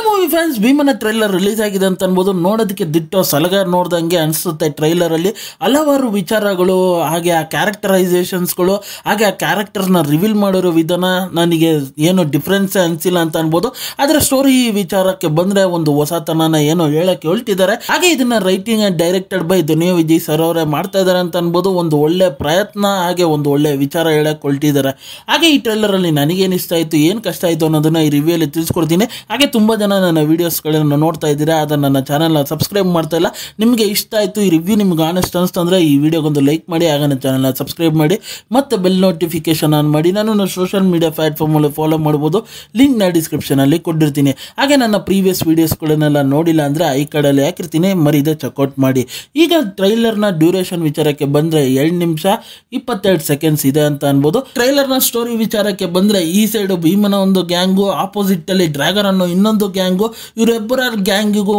Movie fans ಭೀಮನ trailer release ಆಗಿದೆ ಅಂತ ಅನ್ಬೋದು. ನೋಡೋದಕ್ಕೆ ದಿಟ್ಟೋ ಸಲಗ ನೋಡ್ದಂಗೆ ಅನಿಸುತ್ತೆ. ಟ್ರೈಲರಲ್ಲಿ ಹಲವಾರು ವಿಚಾರಗಳು, ಹಾಗೆ ಆ ಕ್ಯಾರೆಕ್ಟರೈಸೇಷನ್ಸ್ಗಳು, ಹಾಗೆ ಆ ಕ್ಯಾರೆಕ್ಟರ್ನ ರಿವೀಲ್ ಮಾಡಿರೋ ವಿಧಾನ ನನಗೆ ಏನು ಡಿಫ್ರೆನ್ಸ್ ಅನಿಸಿಲ್ಲ ಅಂತ ಅನ್ಬೋದು. ಆದರೆ ಸ್ಟೋರಿ ವಿಚಾರಕ್ಕೆ ಬಂದರೆ ಒಂದು ಹೊಸತನನ ಏನೋ ಹೇಳಕ್ಕೆ ಹೊರಟಿದ್ದಾರೆ. ಹಾಗೆ ಇದನ್ನ writing and directed by Duniya Vijay sir ಅವರೇ ಮಾಡ್ತಾ ಇದ್ದಾರೆ ಅಂತ ಅನ್ಬೋದು. ಒಂದು ಒಳ್ಳೆ ಪ್ರಯತ್ನ, ಹಾಗೆ ಒಂದು ಒಳ್ಳೆ ವಿಚಾರ ಹೇಳಕ್ಕೆ ಹೊರಟಿದ್ದಾರೆ. ಹಾಗೆ ಈ ಟ್ರೈಲರಲ್ಲಿ ನನಗೇನು ಇಷ್ಟ ಆಯಿತು, ಏನು ಕಷ್ಟ ಆಯಿತು ಅನ್ನೋದನ್ನ ಈ ರಿವ್ಯೂಯಲ್ಲಿ ತಿಳಿಸ್ಕೊಡ್ತೀನಿ. ಹಾಗೆ ತುಂಬ ಜನ ನನ್ನ ವೀಡಿಯೋಸ್ಗಳನ್ನು ನೋಡ್ತಾ ಇದ್ದೀರಾ, ಅದನ್ನು ನನ್ನ ಚಾನಲ್ನ ಸಬ್ಸ್ಕ್ರೈಬ್ ಮಾಡ್ತಾ ಇಲ್ಲ. ನಿಮಗೆ ಇಷ್ಟ ಆಯಿತು ಈ ರಿವ್ಯೂ, ನಿಮ್ಗೆ ಆನೆಸ್ಟ್ ಅನಿಸ್ತಂದ್ರೆ ಈ ವಿಡಿಯೋಗೊಂದು ಲೈಕ್ ಮಾಡಿ, ಆಗ ನನ್ನ ಚಾನಲ್ನ ಸಬ್ಸ್ಕ್ರೈಬ್ ಮಾಡಿ, ಮತ್ತು ಬೆಲ್ ನೋಟಿಫಿಕೇಶನ್ ಆನ್ ಮಾಡಿ. ನಾನು ಸೋಷಿಯಲ್ ಮೀಡಿಯಾ ಪ್ಲಾಟ್ಫಾರ್ಮಲ್ಲಿ ಫಾಲೋ ಮಾಡ್ಬೋದು, ಲಿಂಕ್ನ ಡಿಸ್ಕ್ರಿಪ್ಷನಲ್ಲಿ ಕೊಟ್ಟಿರ್ತೀನಿ. ಹಾಗೆ ನನ್ನ ಪ್ರೀವಿಯಸ್ ವೀಡಿಯೋಸ್ಗಳನ್ನೆಲ್ಲ ನೋಡಿಲ್ಲ ಅಂದರೆ ಐ ಕಾರ್ಡಲ್ಲಿ ಹಾಕಿರ್ತೀನಿ, ಮರಿದೆ ಚೆಕ್ಔಟ್ ಮಾಡಿ. ಈಗ ಟ್ರೈಲರ್ನ ಡ್ಯೂರೇಷನ್ ವಿಚಾರಕ್ಕೆ ಬಂದರೆ 2 ನಿಮಿಷ 22 ಸೆಕೆಂಡ್ಸ್ ಇದೆ ಅಂತ ಅನ್ಬೋದು. ಟ್ರೈಲರ್ನ ಸ್ಟೋರಿ ವಿಚಾರಕ್ಕೆ ಬಂದರೆ ಈ ಸೈಡು ಭೀಮನ ಒಂದು ಗ್ಯಾಂಗು, ಆಪೋಸಿಟ್ ಅಲ್ಲಿ ಡ್ರ್ಯಾಗನ್ ಅನ್ನೋ ಇನ್ನೊಂದು ಗ್ಯಾಂಗು, ಇವರಿಬ್ಬರ ಗ್ಯಾಂಗಿಗೂ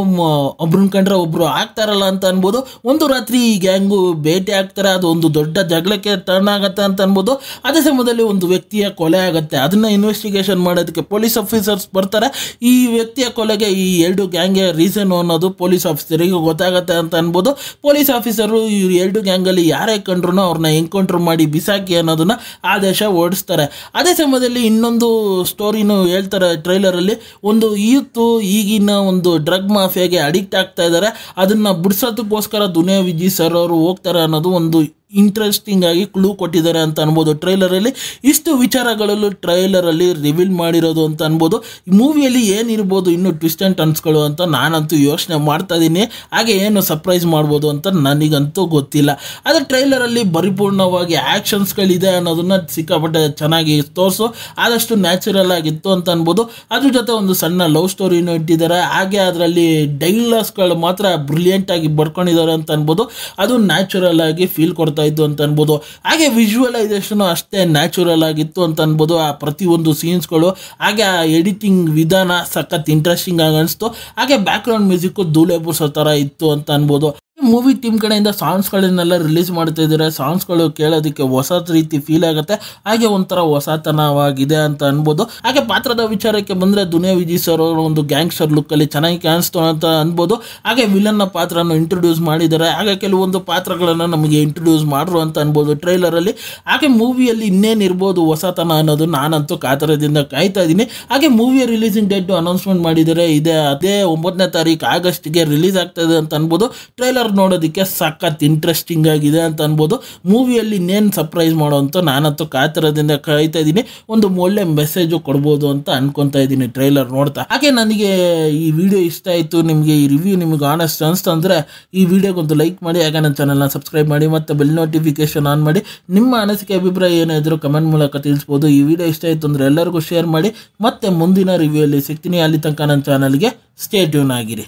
ಒಬ್ರನ್ನ ಕಂಡ್ರೆ ಒಬ್ರು ಆಗ್ತಾರಲ್ಲ ಅಂತ ಅನ್ಬೋದು. ಒಂದು ರಾತ್ರಿ ಈ ಗ್ಯಾಂಗು ಭೇಟಿ ಆಗ್ತಾರೆ, ಅದು ಒಂದು ದೊಡ್ಡ ಜಗಳಕ್ಕೆ ಟರ್ನ್ ಆಗುತ್ತೆ ಅಂತ ಅನ್ಬೋದು. ಅದೇ ಸಮಯದಲ್ಲಿ ಒಂದು ವ್ಯಕ್ತಿಯ ಕೊಲೆ ಆಗುತ್ತೆ, ಅದನ್ನ ಇನ್ವೆಸ್ಟಿಗೇಷನ್ ಮಾಡೋದಕ್ಕೆ ಪೊಲೀಸ್ ಆಫೀಸರ್ಸ್ ಬರ್ತಾರೆ. ಈ ವ್ಯಕ್ತಿಯ ಕೊಲೆಗೆ ಈ 2 ಗ್ಯಾಂಗ್ಗೆ ರೀಸನ್ ಅನ್ನೋದು ಪೊಲೀಸ್ ಆಫೀಸರಿಗೆ ಗೊತ್ತಾಗುತ್ತೆ ಅಂತ ಅನ್ಬೋದು. ಪೊಲೀಸ್ ಆಫೀಸರು ಈ 2 ಗ್ಯಾಂಗಲ್ಲಿ ಯಾರೇ ಕಂಡ್ರು ಅವ್ರನ್ನ ಎನ್ಕೌಂಟರ್ ಮಾಡಿ ಬಿಸಾಕಿ ಅನ್ನೋದನ್ನ ಆದೇಶ ಹೊರಡಿಸ್ತಾರೆ. ಅದೇ ಸಮಯದಲ್ಲಿ ಇನ್ನೊಂದು ಸ್ಟೋರಿನೂ ಹೇಳ್ತಾರೆ ಟ್ರೈಲರಲ್ಲಿ. ಒಂದು ಯೂತ್ ಈಗಿನ ಒಂದು ಡ್ರಗ್ ಮಾಫಿಯಾಗೆ ಅಡಿಕ್ಟ್ ಆಗ್ತಾ ಇದ್ದಾರೆ, ಅದನ್ನ ಬಿಡಿಸೋದಕ್ಕೋಸ್ಕರ ದುನಿಯಾ ವಿಜಯ್ ಸರ್ ಅವರು ಹೋಗ್ತಾರೆ ಅನ್ನೋದು ಒಂದು ಇಂಟ್ರೆಸ್ಟಿಂಗ್ ಆಗಿ ಕ್ಲೂ ಕೊಟ್ಟಿದ್ದಾರೆ ಅಂತ ಅನ್ಬೋದು. ಟ್ರೈಲರಲ್ಲಿ ಇಷ್ಟು ವಿಚಾರಗಳಲ್ಲೂ ಟ್ರೈಲರಲ್ಲಿ ರಿವೀಲ್ ಮಾಡಿರೋದು ಅಂತ ಅನ್ಬೋದು. ಮೂವಿಯಲ್ಲಿ ಏನಿರ್ಬೋದು ಇನ್ನೂ ಟ್ವಿಸ್ಟ್ ಆ್ಯಂಡ್ ಟರ್ನ್ಸ್ಗಳು ಅಂತ ನಾನಂತೂ ಯೋಚನೆ ಮಾಡ್ತಾ ಇದ್ದೀನಿ. ಹಾಗೆ ಏನು ಸರ್ಪ್ರೈಸ್ ಮಾಡ್ಬೋದು ಅಂತ ನನಗಂತೂ ಗೊತ್ತಿಲ್ಲ. ಆದರೆ ಟ್ರೈಲರಲ್ಲಿ ಪರಿಪೂರ್ಣವಾಗಿ ಆ್ಯಕ್ಷನ್ಸ್ಗಳಿದೆ ಅನ್ನೋದನ್ನ ಸಿಕ್ಕಾಪಟ್ಟೆ ಚೆನ್ನಾಗಿ ತೋರಿಸು, ಆದಷ್ಟು ನ್ಯಾಚುರಲ್ ಆಗಿತ್ತು ಅಂತ ಅನ್ಬೋದು. ಅದ್ರ ಜೊತೆ ಒಂದು ಸಣ್ಣ ಲವ್ ಸ್ಟೋರಿನೂ ಇಟ್ಟಿದ್ದಾರೆ. ಹಾಗೆ ಅದರಲ್ಲಿ ಡೈಲಾಗ್ಸ್ಗಳು ಮಾತ್ರ ಬ್ರಿಲಿಯಂಟ್ ಆಗಿ ಬರ್ಕೊಂಡಿದ್ದಾರೆ ಅಂತ ಅನ್ಬೋದು. ಅದು ನ್ಯಾಚುರಲ್ ಆಗಿ ಫೀಲ್ ಕೊಡ್ತಾ ಇದ್ದು ಅಂತ ಅನ್ಬೋದು. ಹಾಗೆ ವಿಜುವಲೈಸೇಷನ್ ಅಷ್ಟೇ ನ್ಯಾಚುರಲ್ ಆಗಿತ್ತು ಅಂತ ಅನ್ಬೋದು. ಆ ಪ್ರತಿಯೊಂದು ಸೀನ್ಸ್ಗಳು, ಹಾಗೆ ಆ ಎಡಿಟಿಂಗ್ ವಿಧಾನ ಸಖತ್ ಇಂಟ್ರೆಸ್ಟಿಂಗ್ ಆಗಿ ಅನಿಸ್ತು. ಹಾಗೆ ಬ್ಯಾಕ್ ಗ್ರೌಂಡ್ ಮ್ಯೂಸಿಕ್ ಧೂಳೆ ಬೂರ್ಸೋ ಥರ ಇತ್ತು ಅಂತ ಅನ್ಬೋದು. ಮೂವಿ ಟೀಮ್ ಕಡೆಯಿಂದ ಸಾಂಗ್ಸ್ಗಳನ್ನೆಲ್ಲ ರಿಲೀಸ್ ಮಾಡ್ತಾ ಇದ್ದಾರೆ. ಸಾಂಗ್ಸ್ಗಳು ಕೇಳೋದಕ್ಕೆ ಹೊಸ ರೀತಿ ಫೀಲ್ ಆಗುತ್ತೆ, ಹಾಗೆ ಒಂಥರ ಹೊಸತನವಾಗಿದೆ ಅಂತ ಅನ್ಬೋದು. ಹಾಗೆ ಪಾತ್ರದ ವಿಚಾರಕ್ಕೆ ಬಂದರೆ ದುನಿಯಾ ವಿಜಯ್ ಸರ್ ಅವರು ಒಂದು ಗ್ಯಾಂಗ್ಸ್ಟರ್ ಲುಕ್ಕಲ್ಲಿ ಚೆನ್ನಾಗಿ ಕಾಣಿಸ್ತು ಅಂತ ಅನ್ಬೋದು. ಹಾಗೆ ವಿಲನ್ನ ಪಾತ್ರನ ಇಂಟ್ರೊಡ್ಯೂಸ್ ಮಾಡಿದ್ದಾರೆ. ಹಾಗೆ ಕೆಲವೊಂದು ಪಾತ್ರಗಳನ್ನು ನಮಗೆ ಇಂಟ್ರೊಡ್ಯೂಸ್ ಮಾಡ್ರು ಅಂತ ಅನ್ಬೋದು ಟ್ರೈಲರಲ್ಲಿ. ಹಾಗೆ ಮೂವಿಯಲ್ಲಿ ಇನ್ನೇನಿರ್ಬೋದು ಹೊಸತನ ಅನ್ನೋದು ನಾನಂತೂ ಕಾತರದಿಂದ ಕಾಯ್ತಾ ಇದ್ದೀನಿ. ಹಾಗೆ ಮೂವಿಯ ರಿಲೀಸಿಂಗ್ ಡೇಟ್ ಅನೌನ್ಸ್ಮೆಂಟ್ ಮಾಡಿದ್ದಾರೆ, ಅದೇ 9ನೇ ತಾರೀಕು ಆಗಸ್ಟ್ಗೆ ರಿಲೀಸ್ ಆಗ್ತದೆ ಅಂತ ಅನ್ಬೋದು. ಟ್ರೈಲರ್ ನೋಡೋದಕ್ಕೆ ಸಖತ್ ಇಂಟ್ರೆಸ್ಟಿಂಗ್ ಆಗಿದೆ ಅಂತ ಅನ್ಬೋದು. ಮೂವಿಯಲ್ಲಿ ಇನ್ನೇನು ಸರ್ಪ್ರೈಸ್ ಮಾಡೋ ಅಂತ ನಾನಂತೂ ಕಾತರದಿಂದ ಕಾಯ್ತಾ ಇದ್ದೀನಿ. ಒಂದು ಒಳ್ಳೆ ಮೆಸೇಜು ಕೊಡ್ಬೋದು ಅಂತ ಅನ್ಕೊತಾ ಇದ್ದೀನಿ ಟ್ರೈಲರ್ ನೋಡ್ತಾ. ಹಾಗೆ ನನಗೆ ಈ ವಿಡಿಯೋ ಇಷ್ಟ ಆಯಿತು, ನಿಮಗೆ ಈ ರಿವ್ಯೂ ನಿಮಗೆ ಆನೆಸ್ಟ್ ಅನಿಸ್ತು ಅಂದರೆ ಈ ವಿಡಿಯೋಗೊಂದು ಲೈಕ್ ಮಾಡಿ, ಹಾಗೆ ನನ್ನ ಚಾನಲ್ನ ಸಬ್ಸ್ಕ್ರೈಬ್ ಮಾಡಿ, ಮತ್ತು ಬೆಲ್ ನೋಟಿಫಿಕೇಶನ್ ಆನ್ ಮಾಡಿ. ನಿಮ್ಮ ಅನಿಸಿಕೆ ಅಭಿಪ್ರಾಯ ಏನಾದರೂ ಕಮೆಂಟ್ ಮೂಲಕ ತಿಳಿಸ್ಬೋದು. ಈ ವಿಡಿಯೋ ಇಷ್ಟ ಆಯಿತು ಅಂದರೆ ಎಲ್ಲರಿಗೂ ಶೇರ್ ಮಾಡಿ. ಮತ್ತೆ ಮುಂದಿನ ರಿವ್ಯೂಯಲ್ಲಿ ಸಿಗ್ತೀನಿ. ಅಲ್ಲಿ ತನಕ ನನ್ನ ಚಾನಲ್ಗೆ ಸ್ಟೇ ಟ್ಯೂನ್ ಆಗಿರಿ.